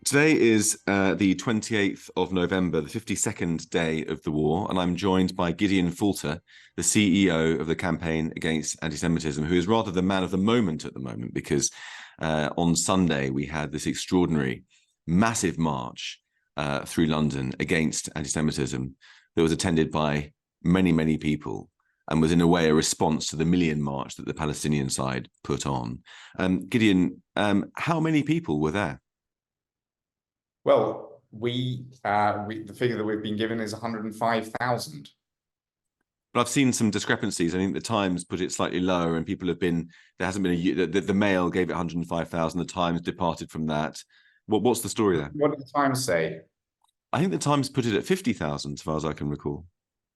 Today is the 28th of November, the 52nd day of the war, and I'm joined by Gideon Falter, the CEO of the Campaign Against Anti-Semitism, who is rather the man of the moment at the moment, because on Sunday we had this extraordinary, massive march through London against anti-Semitism that was attended by many, many people and was in a way a response to the million march that the Palestinian side put on. Gideon, how many people were there? Well, the figure that we've been given is 105,000. But I've seen some discrepancies. I think the Times put it slightly lower, and people have been, there hasn't been the Mail gave it 105,000. The Times departed from that. What's the story there? What did the Times say? I think the Times put it at 50,000, as far as I can recall.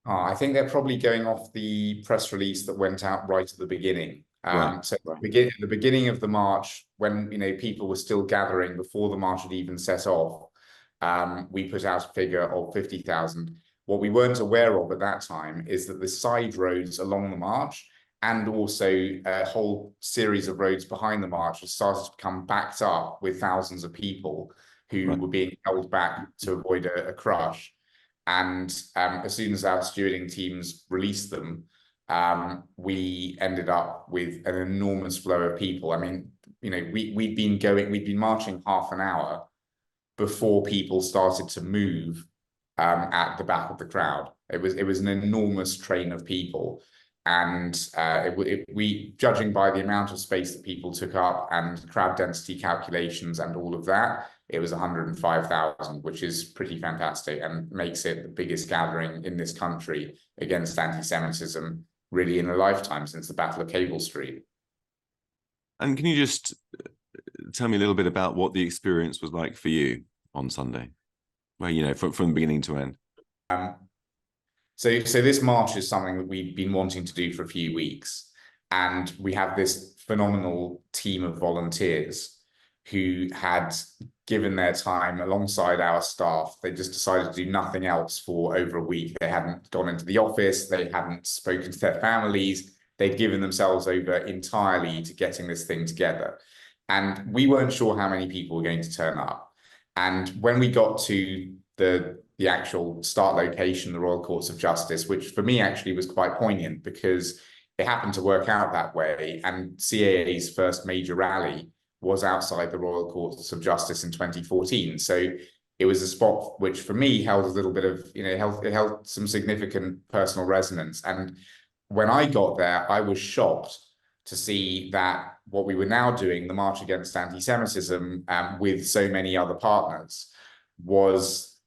I think they're probably going off the press release that went out right at the beginning. Right. So the beginning of the march, when people were still gathering before the march had even set off, we put out a figure of 50,000. What we weren't aware of at that time is that the side roads along the march and also a whole series of roads behind the march had started to become backed up with thousands of people who were being held back to avoid a crush. And as soon as our stewarding teams released them, we ended up with an enormous flow of people. I mean, we'd been marching half an hour before people started to move at the back of the crowd. It was an enormous train of people, and we, judging by the amount of space that people took up and crowd density calculations and all of that, it was 105,000, which is pretty fantastic and makes it the biggest gathering in this country against anti-Semitism really in a lifetime since the Battle of Cable Street. And can you just tell me a little bit about what the experience was like for you on Sunday? Well, from beginning to end. So this march is something that we've been wanting to do for a few weeks, and we have this phenomenal team of volunteers who had given their time alongside our staff. They just decided to do nothing else for over a week. They hadn't gone into the office, they hadn't spoken to their families, they'd given themselves over entirely to getting this thing together. And we weren't sure how many people were going to turn up. And when we got to the actual start location, the Royal Courts of Justice, which for me actually was quite poignant because it happened to work out that way, and CAA's first major rally was outside the Royal Courts of Justice in 2014. So it was a spot which for me held a little bit of, it held some significant personal resonance. And when I got there, I was shocked to see that what we were now doing, the March Against Anti-Semitism, with so many other partners, was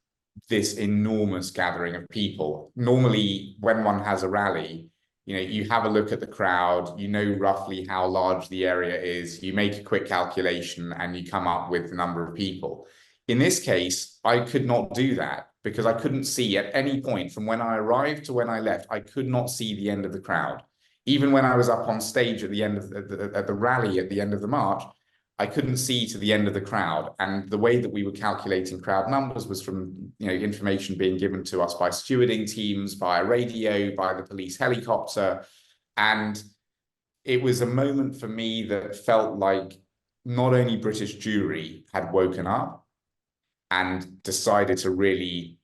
this enormous gathering of people. Normally, when one has a rally, you have a look at the crowd, you know roughly how large the area is, you make a quick calculation and you come up with the number of people. In this case, I could not do that because I couldn't see at any point from when I arrived to when I left, I could not see the end of the crowd. Even when I was up on stage at the end of the rally at the end of the march, I couldn't see to the end of the crowd. And the way that we were calculating crowd numbers was from information being given to us by stewarding teams, by radio, by the police helicopter. And it was a moment for me that felt like not only British Jewry had woken up and decided to really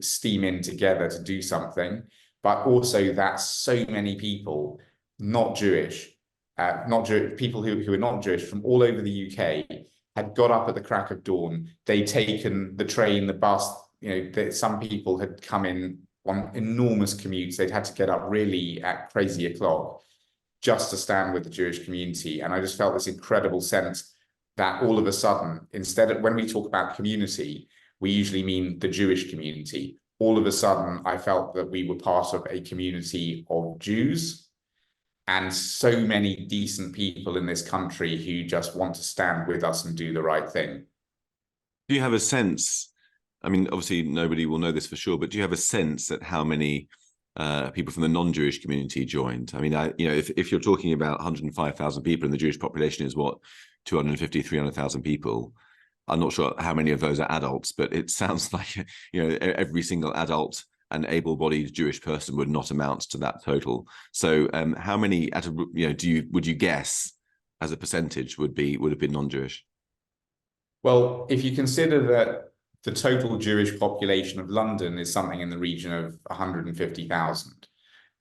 steam in together to do something, but also that so many people, not Jewish, people who are not Jewish from all over the UK had got up at the crack of dawn. They'd taken the train, the bus, some people had come in on enormous commutes. They'd had to get up really at crazy o'clock just to stand with the Jewish community. And I just felt this incredible sense that all of a sudden, instead of when we talk about community, we usually mean the Jewish community. All of a sudden, I felt that we were part of a community of Jews and so many decent people in this country who just want to stand with us and do the right thing. Do you have a sense, I mean, obviously nobody will know this for sure, but do you have a sense at how many people from the non-Jewish community joined? I mean, if you're talking about 105,000 people and the Jewish population is what, 250, 300,000 people, I'm not sure how many of those are adults, but it sounds like, every single adult an able-bodied Jewish person would not amount to that total. So how many would you guess as a percentage would have been non-Jewish? Well, if you consider that the total Jewish population of London is something in the region of 150,000,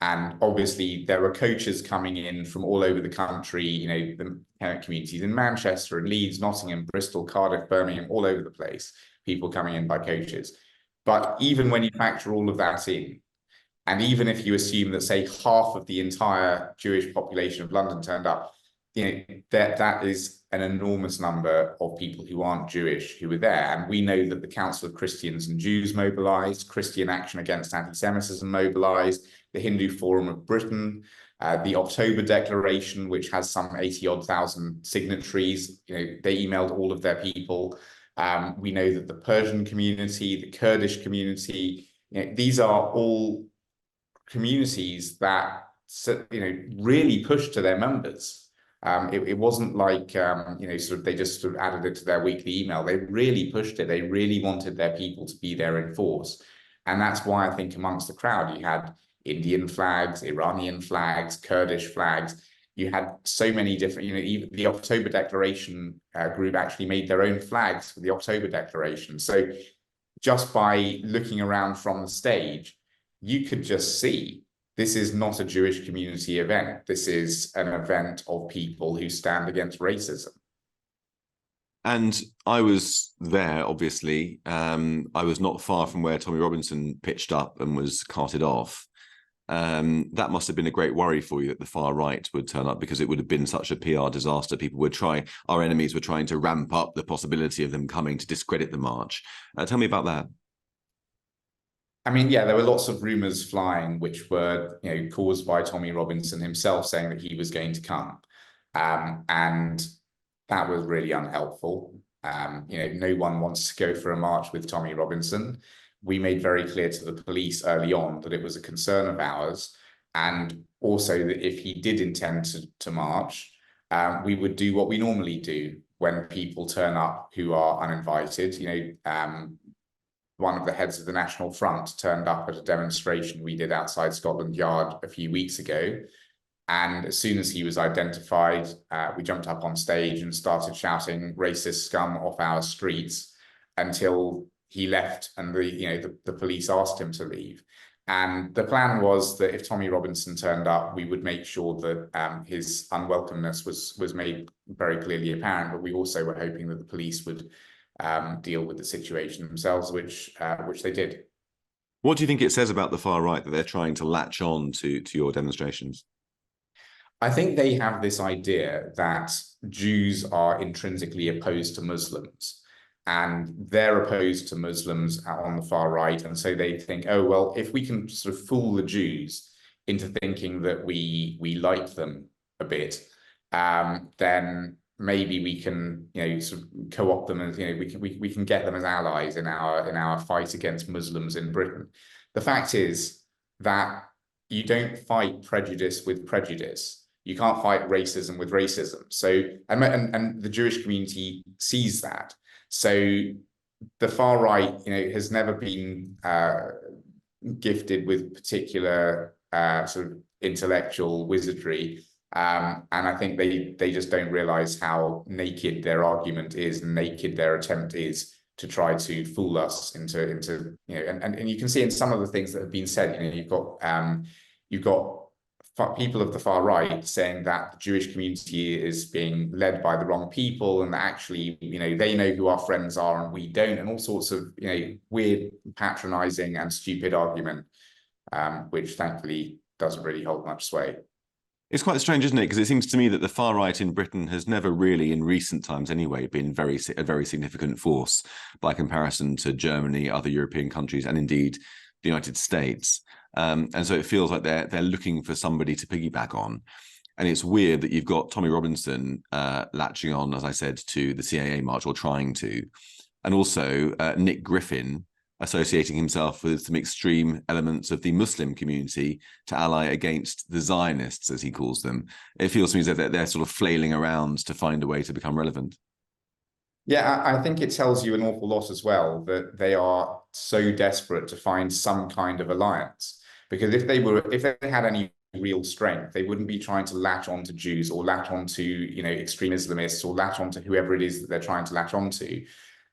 and obviously there are coaches coming in from all over the country, the parent communities in Manchester and Leeds, Nottingham, Bristol, Cardiff, Birmingham, all over the place, people coming in by coaches. But even when you factor all of that in, and even if you assume that, say, half of the entire Jewish population of London turned up, that is an enormous number of people who aren't Jewish who were there. And we know that the Council of Christians and Jews mobilized, Christian Action Against Anti-Semitism mobilized, the Hindu Forum of Britain, the October Declaration, which has some 80-odd thousand signatories, they emailed all of their people. We know that the Persian community, the Kurdish community, these are all communities that really pushed to their members. It wasn't like they just sort of added it to their weekly email. They really pushed it. They really wanted their people to be there in force, and that's why I think amongst the crowd you had Indian flags, Iranian flags, Kurdish flags. You had so many different. Even the October Declaration group actually made their own flags for the October Declaration. So just by looking around from the stage, you could just see this is not a Jewish community event. This is an event of people who stand against racism. And I was there, obviously. I was not far from where Tommy Robinson pitched up and was carted off. That must have been a great worry for you that the far right would turn up, because it would have been such a PR disaster. Our enemies were trying to ramp up the possibility of them coming to discredit the march. Tell me about that. I mean, yeah, there were lots of rumors flying, which were, caused by Tommy Robinson himself saying that he was going to come. And that was really unhelpful. No one wants to go for a march with Tommy Robinson. We made very clear to the police early on that it was a concern of ours. And also that if he did intend to march, we would do what we normally do when people turn up who are uninvited. One of the heads of the National Front turned up at a demonstration we did outside Scotland Yard a few weeks ago. And as soon as he was identified, we jumped up on stage and started shouting racist scum off our streets until he left and the police asked him to leave. And the plan was that if Tommy Robinson turned up, we would make sure that his unwelcomeness was made very clearly apparent, but we also were hoping that the police would deal with the situation themselves, which they did. What do you think it says about the far right that they're trying to latch on to your demonstrations? I think they have this idea that Jews are intrinsically opposed to Muslims, and they're opposed to Muslims on the far right. And so they think, oh, well, if we can sort of fool the Jews into thinking that we like them a bit, then maybe we can, sort of co-opt them, and we can get them as allies in our fight against Muslims in Britain. The fact is that you don't fight prejudice with prejudice. You can't fight racism with racism. So, and the Jewish community sees that. So, the far right, has never been gifted with particular sort of intellectual wizardry. And I think they just don't realize how naked their argument is, and naked their attempt is to try to fool us into and you can see in some of the things that have been said, you've got people of the far right saying that the Jewish community is being led by the wrong people, and that actually, they know who our friends are and we don't, and all sorts of, weird, patronizing and stupid argument, which thankfully doesn't really hold much sway. It's quite strange, isn't it? Because it seems to me that the far right in Britain has never really, in recent times anyway, been a very significant force by comparison to Germany, other European countries, and indeed the United States. And so it feels like they're looking for somebody to piggyback on. And it's weird that you've got Tommy Robinson latching on, as I said, to the CAA march, or trying to, and also Nick Griffin associating himself with some extreme elements of the Muslim community to ally against the Zionists, as he calls them. It feels to me as though they're sort of flailing around to find a way to become relevant. Yeah, I think it tells you an awful lot as well that they are so desperate to find some kind of alliance. Because if they had any real strength. They wouldn't be trying to latch onto Jews or latch onto, extreme Islamists or latch onto whoever it is that they're trying to latch onto.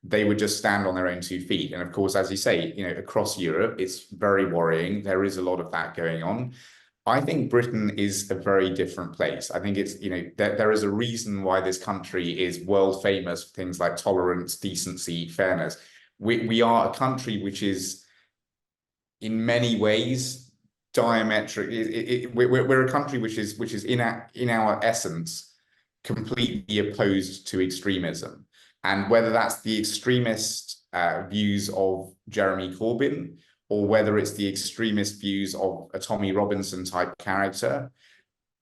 They would just stand on their own 2 feet. And of course, as you say, across Europe, it's very worrying. There is a lot of that going on. I think Britain is a very different place. I think it's, there is a reason why this country is world famous for things like tolerance, decency, fairness. We are a country which is, in many ways, diametric. We're a country which is in our essence completely opposed to extremism, and whether that's the extremist views of Jeremy Corbyn, or whether it's the extremist views of a Tommy Robinson type character,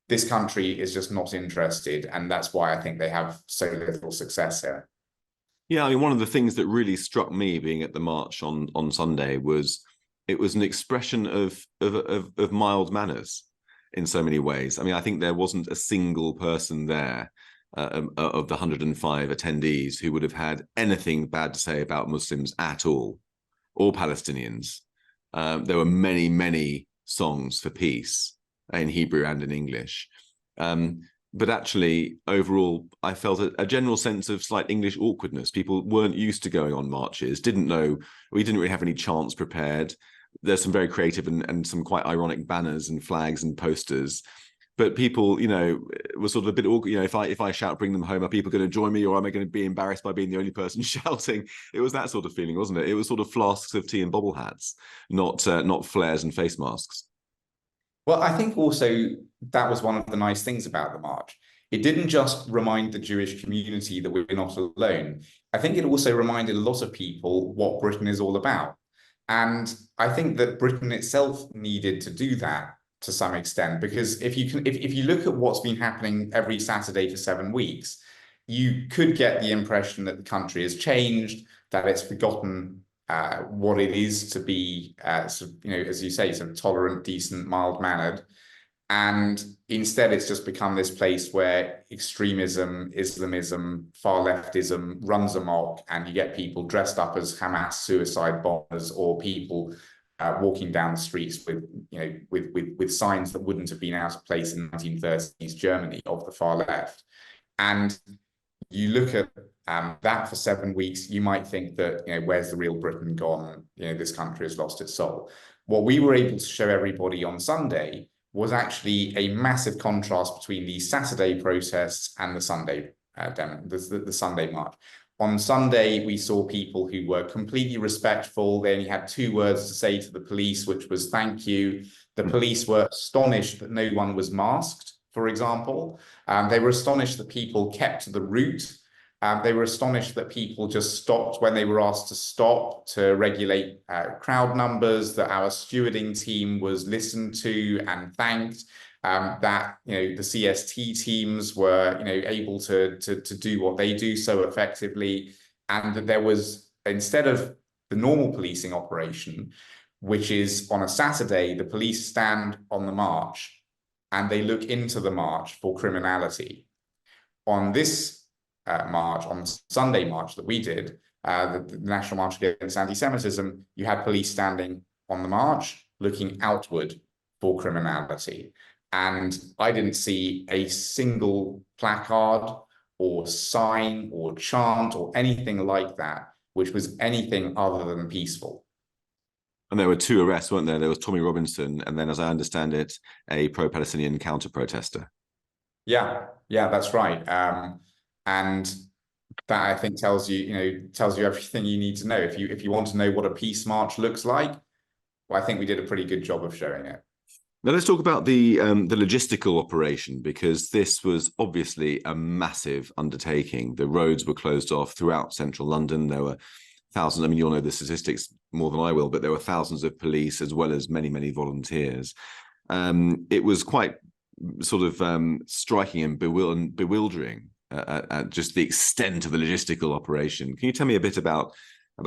this country is just not interested, and that's why I think they have so little success here. Yeah, I mean, one of the things that really struck me being at the march on Sunday was it was an expression of mild manners in so many ways. I mean, I think there wasn't a single person there of the 105 attendees who would have had anything bad to say about Muslims at all, or Palestinians. There were many, many songs for peace in Hebrew and in English. But actually, overall, I felt a general sense of slight English awkwardness. People weren't used to going on marches, didn't know, we didn't really have any chants prepared. There's some very creative and some quite ironic banners and flags and posters. But people, were sort of a bit awkward. If I shout, bring them home, are people going to join me, or am I going to be embarrassed by being the only person shouting? It was that sort of feeling, wasn't it? It was sort of flasks of tea and bobble hats, not flares and face masks. Well, I think also that was one of the nice things about the march. It didn't just remind the Jewish community that we're not alone. I think it also reminded a lot of people what Britain is all about. And I think that Britain itself needed to do that to some extent, because if you look at what's been happening every Saturday for 7 weeks, you could get the impression that the country has changed, that it's forgotten what it is to be, as you say, sort of tolerant, decent, mild-mannered. And instead, it's just become this place where extremism, Islamism, far leftism runs amok, and you get people dressed up as Hamas suicide bombers, or people walking down the streets with signs that wouldn't have been out of place in 1930s Germany of the far left. And you look at that for 7 weeks, you might think that, where's the real Britain gone? This country has lost its soul. What we were able to show everybody on Sunday was actually a massive contrast between the Saturday protests and the Sunday the Sunday march. On Sunday, we saw people who were completely respectful. They only had 2 words to say to the police, which was thank you. The police were astonished that no one was masked, for example. They were astonished that people kept the route. They were astonished that people just stopped when they were asked to stop to regulate crowd numbers, that our stewarding team was listened to and thanked, that the CST teams were able to do what they do so effectively, and that there was, instead of the normal policing operation, which is on a Saturday, the police stand on the march and they look into the march for criminality. On this march, on the Sunday march that we did, the National March Against Anti-Semitism, you had police standing on the march looking outward for criminality. And I didn't see a single placard or sign or chant or anything like that, which was anything other than peaceful. And there were 2 arrests, weren't there? There was Tommy Robinson, and then, as I understand it, a pro-Palestinian counter-protester. Yeah, that's right. And that, I think, tells you everything you need to know. If you want to know what a peace march looks like, well, I think we did a pretty good job of showing it. Now let's talk about the logistical operation, because this was obviously a massive undertaking. The roads were closed off throughout central London. There were thousands. I mean, you'll know the statistics more than I will, but there were thousands of police as well as many, many volunteers. It was quite sort of striking and bewildering at just the extent of the logistical operation. Can you tell me a bit about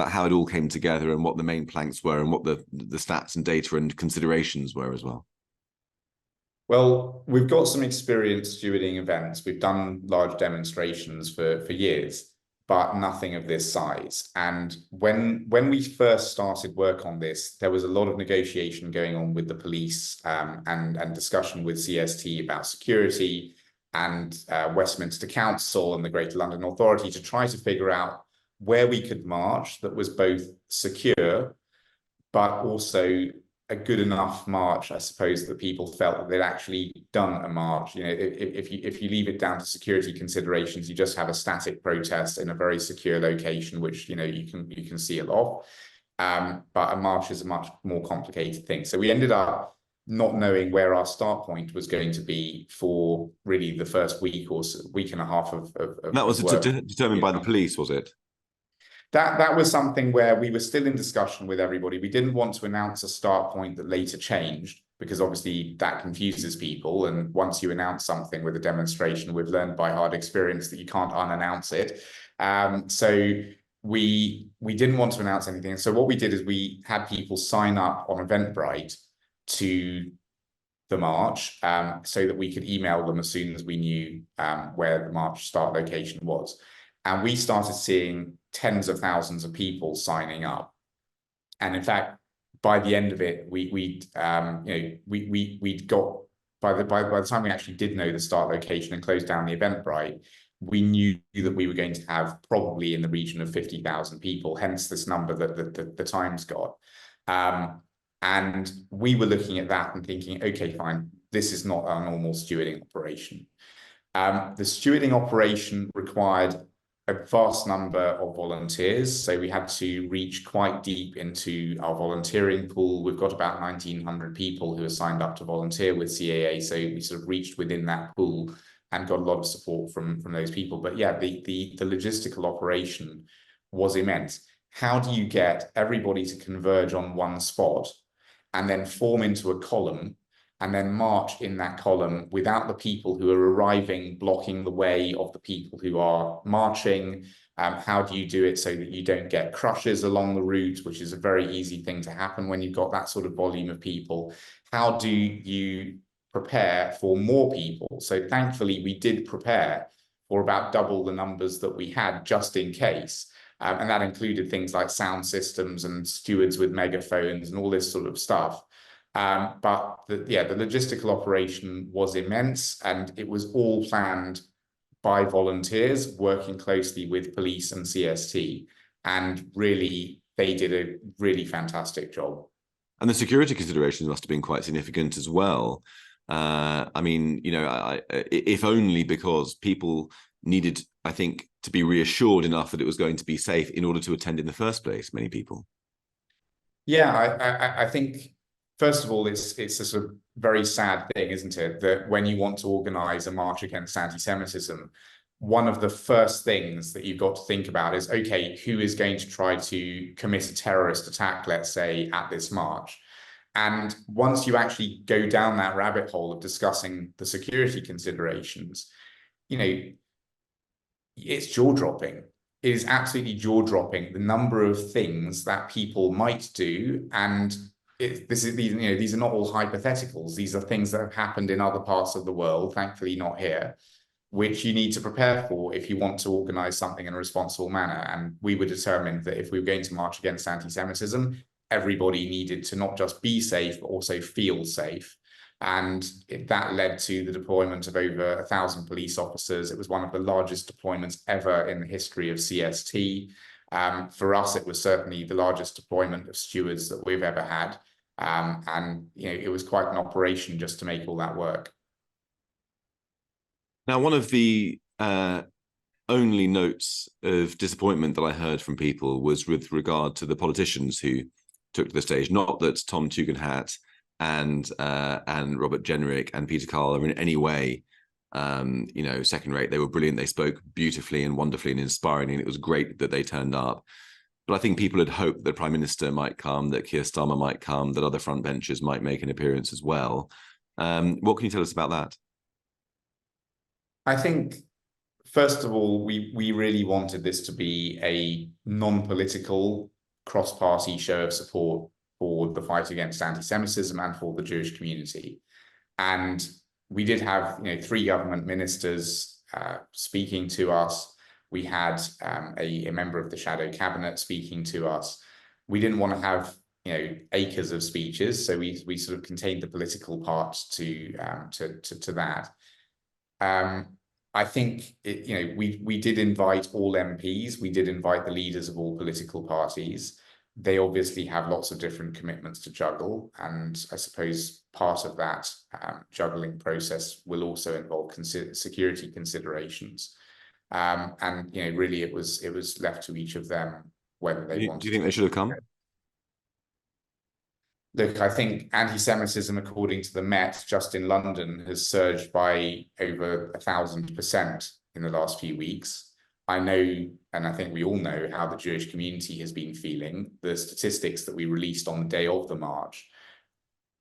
how it all came together and what the main planks were and what the stats and data and considerations were as well? Well, we've got some experience stewarding events. We've done large demonstrations for years. but nothing of this size. And when we first started work on this, there was a lot of negotiation going on with the police, and discussion with CST about security, and Westminster Council and the Greater London Authority, to try to figure out where we could march that was both secure, but also a good enough march, I suppose, that people felt that they'd actually done a march. You know, if you leave it down to security considerations, you just have a static protest in a very secure location, which, you know, you can see a lot. But a march is a much more complicated thing. So we ended up not knowing where our start point was going to be for really the first week or so, week and a half of that was work. Determined by the police, was it? That was something where we were still in discussion with everybody. We didn't want to announce a start point that later changed, because obviously that confuses people. And once you announce something with a demonstration, we've learned by hard experience that you can't unannounce it. So we didn't want to announce anything. And so what we did is we had people sign up on Eventbrite to the march, so that we could email them as soon as we knew where the march start location was. And we started seeing tens of thousands of people signing up. And in fact, by the end of it, we'd got, by the time we actually did know the start location and closed down the Eventbrite, we knew that we were going to have probably in the region of 50,000 people, hence this number that the Times got. And we were looking at that and thinking, okay, fine, this is not our normal stewarding operation. The stewarding operation required a vast number of volunteers. So we had to reach quite deep into our volunteering pool. We've got about 1,900 people who are signed up to volunteer with CAA. So we sort of reached within that pool and got a lot of support from those people. But yeah, the logistical operation was immense. How do you get everybody to converge on one spot and then form into a column and then march in that column without the people who are arriving blocking the way of the people who are marching? How do you do it so that you don't get crushes along the route, which is a very easy thing to happen when you've got that sort of volume of people? How do you prepare for more people? So thankfully, we did prepare for about double the numbers that we had, just in case. And that included things like sound systems and stewards with megaphones and all this sort of stuff. But the logistical operation was immense, and it was all planned by volunteers working closely with police and CST. And really, they did a really fantastic job. And the security considerations must have been quite significant as well. I mean, you know, if only because people needed, I think, to be reassured enough that it was going to be safe in order to attend in the first place, many people. Yeah, I think, first of all, it's a sort of very sad thing, isn't it, that when you want to organize a march against anti-Semitism, one of the first things that you've got to think about is, okay, who is going to try to commit a terrorist attack, let's say, at this march? And once you actually go down that rabbit hole of discussing the security considerations, you know, it's jaw-dropping. It is absolutely jaw-dropping, the number of things that people might do. And these are not all hypotheticals. These are things that have happened in other parts of the world, thankfully not here, which you need to prepare for if you want to organize something in a responsible manner. And we were determined that if we were going to march against anti-Semitism, everybody needed to not just be safe, but also feel safe. And that led to the deployment of over 1,000 police officers. It was one of the largest deployments ever in the history of CST. For us, it was certainly the largest deployment of stewards that we've ever had. And you know, it was quite an operation just to make all that work. Now, one of the only notes of disappointment that I heard from people was with regard to the politicians who took to the stage. Not that Tom Tugendhat and Robert Jenrick and Peter Carl are in any way, you know, second rate. They were brilliant. They spoke beautifully and wonderfully and inspiring, and it was great that they turned up. But I think people had hoped that Prime Minister might come, that Keir Starmer might come, that other frontbenchers might make an appearance as well. What can you tell us about that? I think, first of all, we really wanted this to be a non-political, cross-party show of support for the fight against anti-Semitism and for the Jewish community. And we did have, you know, 3 government ministers speaking to us. We had a member of the shadow cabinet speaking to us. We didn't want to have acres of speeches, so we sort of contained the political part to that. I think we did invite all MPs. We did invite the leaders of all political parties. They obviously have lots of different commitments to juggle, and I suppose part of that juggling process will also involve security considerations. And really, it was left to each of them whether they wanted. Do you think they should have come? Look, I think anti-Semitism, according to the Met, just in London, has surged by over 1,000% in the last few weeks. I know, and I think we all know, how the Jewish community has been feeling. The statistics that we released on the day of the march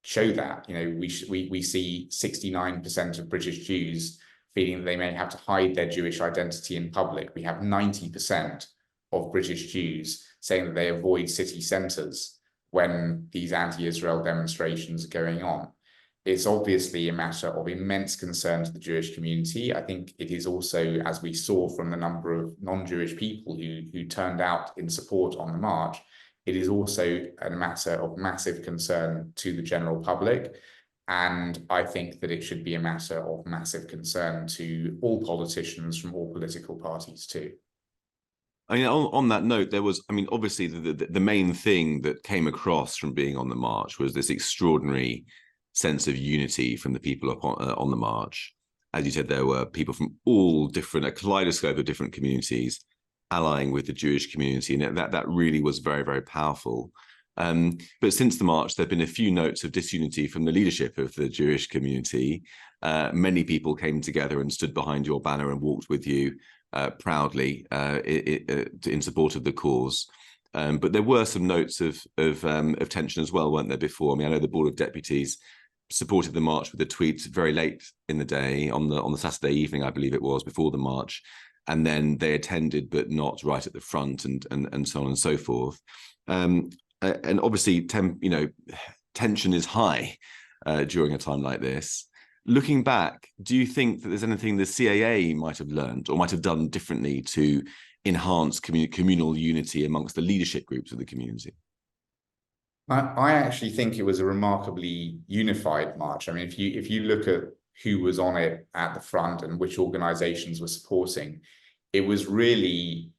show that. We see 69% of British Jews feeling that they may have to hide their Jewish identity in public. We have 90% of British Jews saying that they avoid city centres when these anti-Israel demonstrations are going on. It's obviously a matter of immense concern to the Jewish community. I think it is also, as we saw from the number of non-Jewish people who turned out in support on the march, it is also a matter of massive concern to the general public. And I think that it should be a matter of massive concern to all politicians from all political parties too. I mean, on that note, there was, I mean, obviously the main thing that came across from being on the march was this extraordinary sense of unity from the people on the march. As you said, there were people from all different, a kaleidoscope of different communities allying with the Jewish community, and that really was very, very powerful. But since the march, there have been a few notes of disunity from the leadership of the Jewish community. Many people came together and stood behind your banner and walked with you proudly in support of the cause. But there were some notes of tension as well, weren't there, before? I mean, I know the Board of Deputies supported the march with a tweet very late in the day, on the Saturday evening, I believe it was, before the march. And then they attended, but not right at the front, and so on and so forth. And obviously, tension is high during a time like this. Looking back, do you think that there's anything the CAA might have learned or might have done differently to enhance communal unity amongst the leadership groups of the community? I actually think it was a remarkably unified march. I mean, if you look at who was on it at the front and which organizations were supporting, it was really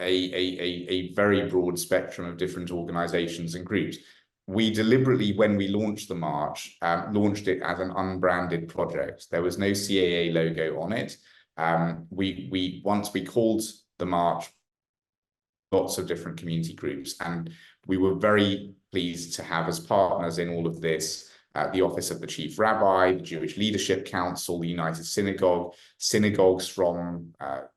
a very broad spectrum of different organizations and groups. We deliberately, when we launched the march, launched it as an unbranded project. There was no CAA logo on it. Once we called the march, lots of different community groups, and we were very pleased to have as partners in all of this the Office of the Chief Rabbi, the Jewish Leadership Council, the United Synagogue, synagogues from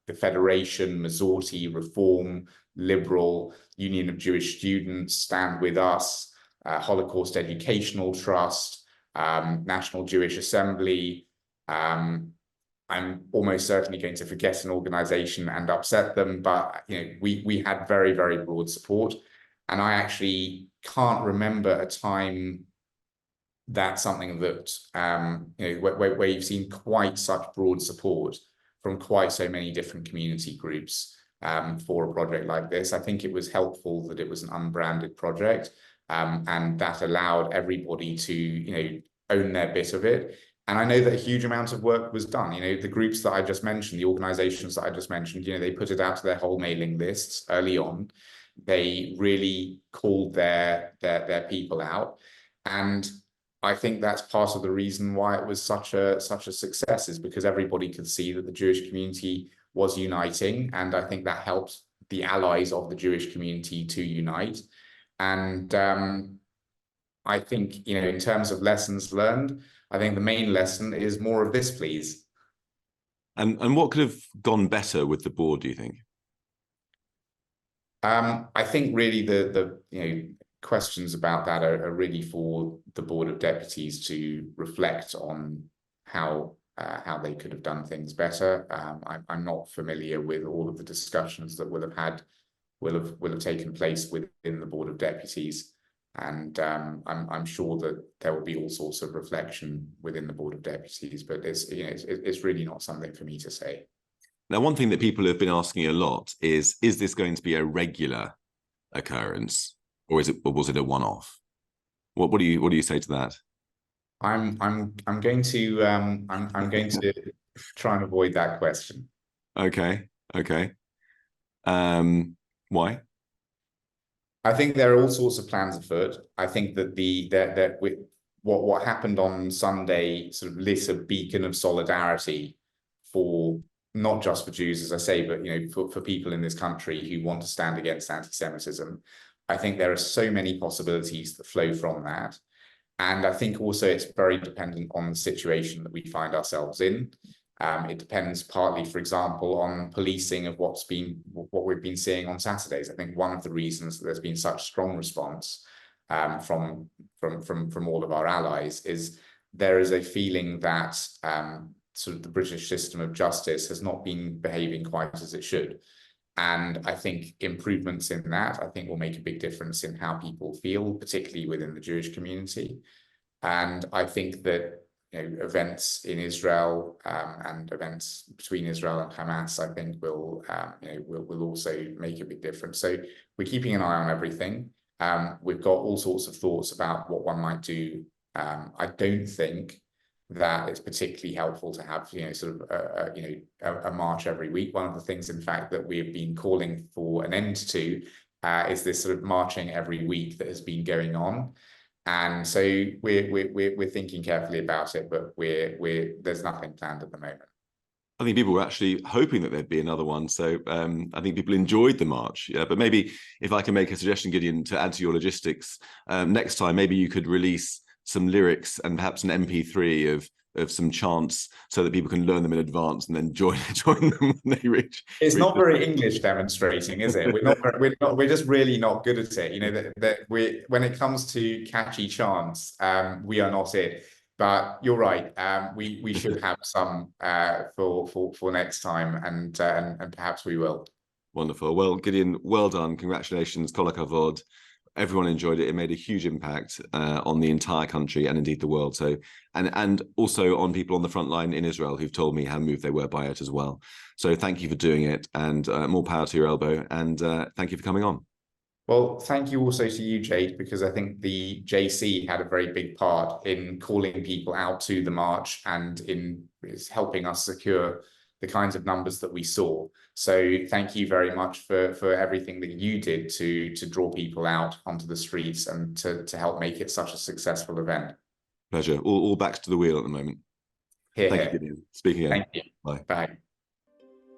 the Federation, Masorti, Reform, Liberal, Union of Jewish Students, Stand With Us, Holocaust Educational Trust, National Jewish Assembly. I'm almost certainly going to forget an organization and upset them, but we had very, very broad support. And I actually can't remember a time that's something that where you've seen quite such broad support from quite so many different community groups for a project like this. I think it was helpful that it was an unbranded project, and that allowed everybody to own their bit of it. And I know that a huge amount of work was done. The groups that I just mentioned, the organizations that I just mentioned, they put it out to their whole mailing lists early on. They really called their people out, and I think that's part of the reason why it was such a success, is because everybody could see that the Jewish community was uniting, and I think that helped the allies of the Jewish community to unite. And I think in terms of lessons learned, I think the main lesson is more of this, please. And what could have gone better with the board, do you think? I think really the questions about that are really for the Board of Deputies to reflect on how they could have done things better. I'm not familiar with all of the discussions that will have taken place within the Board of Deputies, and I'm sure that there will be all sorts of reflection within the Board of Deputies, but it's really not something for me to say. Now, one thing that people have been asking a lot is this going to be a regular occurrence, or was it a one-off? What do you say to that? I'm going to I'm going to try and avoid that question. Okay, okay. Why? I think there are all sorts of plans afoot. I think that what happened on Sunday sort of lit a beacon of solidarity for not just for Jews, as I say, but for people in this country who want to stand against anti-Semitism. I think there are so many possibilities that flow from that. And I think also it's very dependent on the situation that we find ourselves in. It depends partly, for example, on policing of what we've been seeing on Saturdays. I think one of the reasons that there's been such strong response from all of our allies is there is a feeling that sort of the British system of justice has not been behaving quite as it should. And I think improvements in that, I think, will make a big difference in how people feel, particularly within the Jewish community. And I think that events in Israel and events between Israel and Hamas, I think, will also make a big difference. So we're keeping an eye on everything. We've got all sorts of thoughts about what one might do. I don't think that it's particularly helpful to have sort of a march every week. One of the things, in fact, that we have been calling for an end to is this sort of marching every week that has been going on. And so we're thinking carefully about it, but there's nothing planned at the moment. I think people were actually hoping that there'd be another one. So I think people enjoyed the march. Yeah, but maybe if I can make a suggestion, Gideon, to add to your logistics, next time maybe you could release some lyrics and perhaps an MP3 of some chants so that people can learn them in advance and then join them when they reach. It's not very English demonstrating, is it? We're just really not good at it. When it comes to catchy chants, we are not it. But you're right. We should have some for next time, and perhaps we will. Wonderful. Well, Gideon, well done. Congratulations. Kol hakavod. Everyone enjoyed it. It made a huge impact on the entire country and indeed the world. So, and also on people on the front line in Israel who've told me how moved they were by it as well. So thank you for doing it, and more power to your elbow. And thank you for coming on. Well, thank you also to you, Jade, because I think the JC had a very big part in calling people out to the march and in helping us secure the kinds of numbers that we saw. So thank you very much for everything that you did to draw people out onto the streets and to help make it such a successful event. Pleasure. All backs to the wheel at the moment. Here, Thank here. you, Gideon. Speak again. Thank you. Bye. Bye.